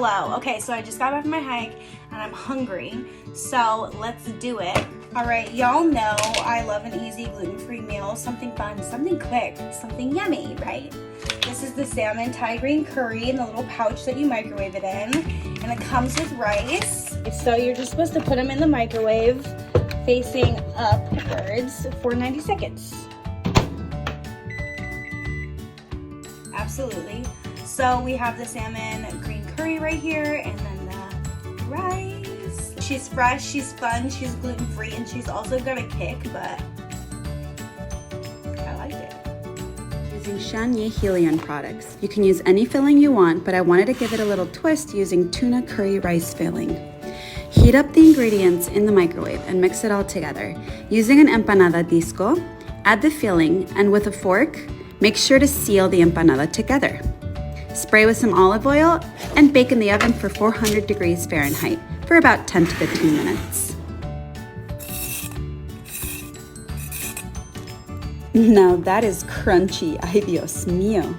Hello. Okay, so I just got back from my hike and I'm hungry, so let's do it. All right, y'all know I love an easy gluten-free meal, something fun, something quick, something yummy, right? This is the salmon Thai green curry in the little pouch that you microwave it in, and it comes with rice. So you're just supposed to put them in the microwave facing upwards for 90 seconds. Absolutely. So we have the salmon green curry right here, and then the rice. She's fresh, she's fun, she's gluten-free, and she's also got a kick, but I liked it. Using Shanyi Helion products. You can use any filling you want, but I wanted to give it a little twist using tuna curry rice filling. Heat up the ingredients in the microwave and mix it all together. Using an empanada disco, add the filling, and with a fork, make sure to seal the empanada together. Spray with some olive oil and bake in the oven for 400 degrees Fahrenheit for about 10 to 15 minutes. Now that is crunchy, ay Dios mío.